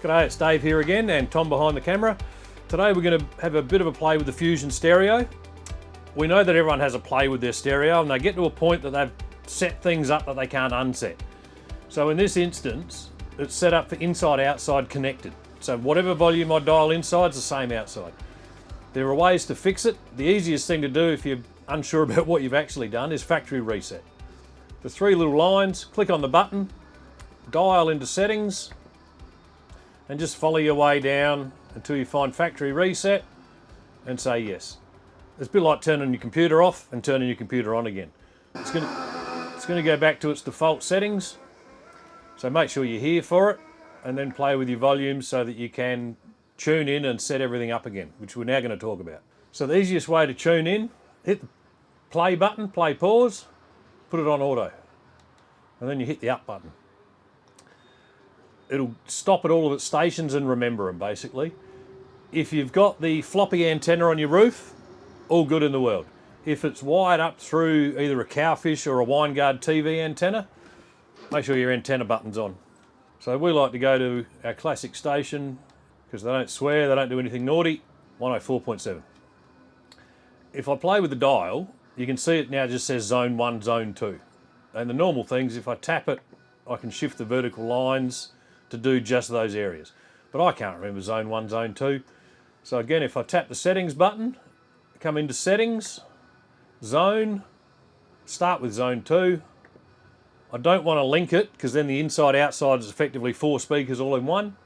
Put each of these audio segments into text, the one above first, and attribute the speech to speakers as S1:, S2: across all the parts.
S1: G'day, it's Dave here again and Tom behind the camera. Today we're going to have a bit of a play with the Fusion stereo. We know that everyone has a play with their stereo and they get to a point that they've set things up that they can't unset. So in this instance, it's set up for inside-outside connected. So whatever volume I dial inside is the same outside. There are ways to fix it. The easiest thing to do if you're unsure about what you've actually done is factory reset. The three little lines, click on the button, dial into settings, and just follow your way down until you find factory reset and say yes. It's a bit like turning your computer off and turning your computer on again. It's going to go back to its default settings. So make sure you're here for it and then play with your volumes so that you can tune in and set everything up again, which we're now going to talk about. So the easiest way to tune in, hit the play button, play pause, put it on auto, and then you hit the up button. It'll stop at all of its stations and remember them basically. If you've got the floppy antenna on your roof, all good in the world. If it's wired up through either a Cowfish or a Wineguard TV antenna, make sure your antenna button's on. So we like to go to our classic station because they don't swear, they don't do anything naughty, 104.7. If I play with the dial, you can see it now just says zone 1, zone 2. And the normal things, if I tap it, I can shift the vertical lines to do just those areas. But I can't remember zone 1, zone 2. So again, if I tap the settings button, come into settings, zone, start with zone 2. I don't want to link it because then the inside-outside is effectively 4 speakers all in one.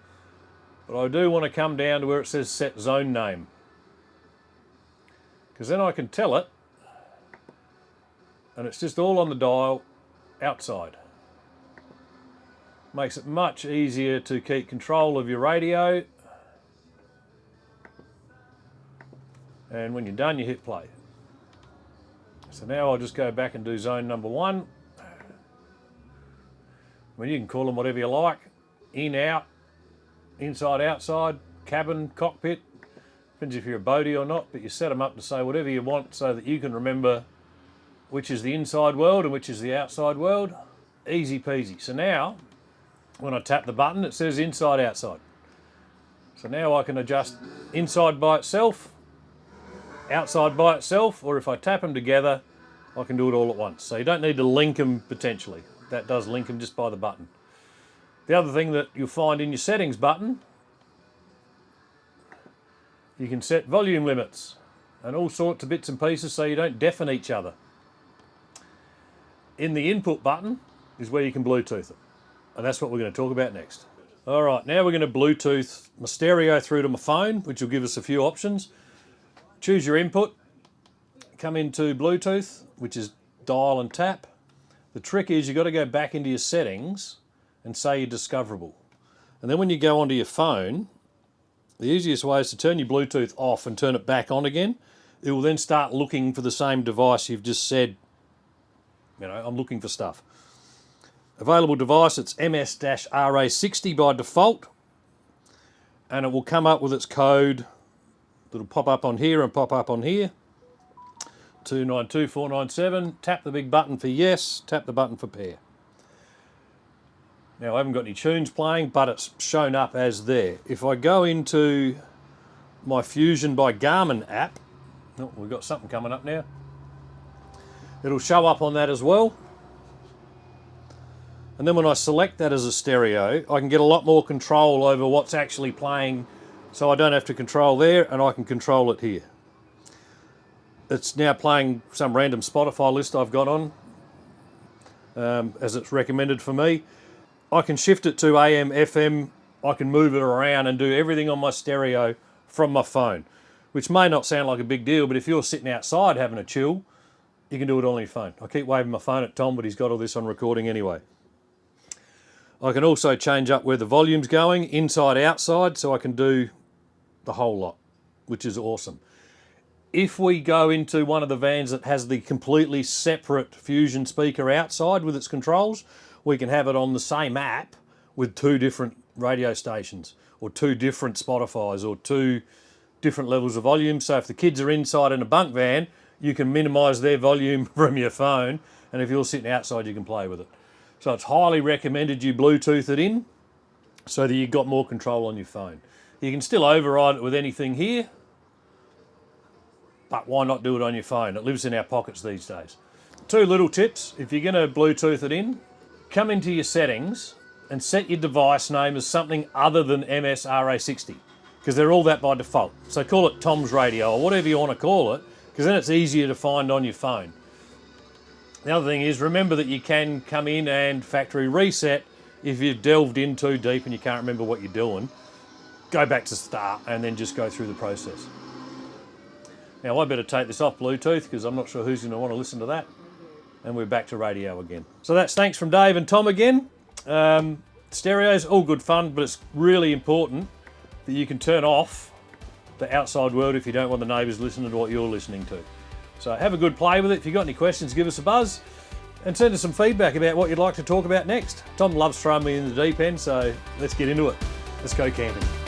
S1: But I do want to come down to where it says set zone name. Because then I can tell it, and it's just all on the dial outside. Makes it much easier to keep control of your radio. And when you're done, you hit play. So now I'll just go back and do zone number 1. I mean, you can call them whatever you like. In, out, inside, outside, cabin, cockpit. Depends if you're a boatie or not, but you set them up to say whatever you want so that you can remember which is the inside world and which is the outside world. Easy peasy. So now, when I tap the button, it says inside, outside. So now I can adjust inside by itself, outside by itself, or if I tap them together, I can do it all at once. So you don't need to link them potentially. That does link them just by the button. The other thing that you'll find in your settings button, you can set volume limits and all sorts of bits and pieces so you don't deafen each other. In the input button is where you can Bluetooth it. And that's what we're going to talk about next. All right, now we're going to Bluetooth my stereo through to my phone, which will give us a few options. Choose your input, come into Bluetooth, which is dial and tap. The trick is you've got to go back into your settings and say you're discoverable. And then when you go onto your phone, the easiest way is to turn your Bluetooth off and turn it back on again. It will then start looking for the same device you've just said, you know, I'm looking for stuff. Available device, it's MS-RA60 by default, and it will come up with its code that'll pop up on here and pop up on here. 292497, tap the big button for yes, tap the button for pair. Now I haven't got any tunes playing, but it's shown up as there. If I go into my Fusion by Garmin app, oh, we've got something coming up now. It'll show up on that as well. And then when I select that as a stereo, I can get a lot more control over what's actually playing, so I don't have to control there and I can control it here. It's now playing some random Spotify list I've got on, as it's recommended for me. I can shift it to AM, FM, I can move it around and do everything on my stereo from my phone, which may not sound like a big deal, but if you're sitting outside having a chill, you can do it all on your phone. I keep waving my phone at Tom, but he's got all this on recording anyway. I can also change up where the volume's going, inside, outside, so I can do the whole lot, which is awesome. If we go into one of the vans that has the completely separate Fusion speaker outside with its controls, we can have it on the same app with 2 different radio stations or 2 different Spotifys or 2 different levels of volume. So if the kids are inside in a bunk van, you can minimise their volume from your phone, and if you're sitting outside, you can play with it. So it's highly recommended you Bluetooth it in. so that you've got more control on your phone. You can still override it with anything here, but why not do it on your phone? It lives in our pockets these days. 2 little tips. If you're going to Bluetooth it in, come into your settings and set your device name as something other than MSRA60, because they're all that by default. So call it Tom's Radio or whatever you want to call it, because then it's easier to find on your phone. The other thing is, remember that you can come in and factory reset if you've delved in too deep and you can't remember what you're doing. Go back to start and then just go through the process. Now I better take this off Bluetooth because I'm not sure who's going to want to listen to that. And we're back to radio again. So that's thanks from Dave and Tom again. Stereos, all good fun, but it's really important that you can turn off the outside world if you don't want the neighbours listening to what you're listening to. So have a good play with it. If you've got any questions, give us a buzz and send us some feedback about what you'd like to talk about next. Tom loves throwing me in the deep end, so let's get into it. Let's go camping.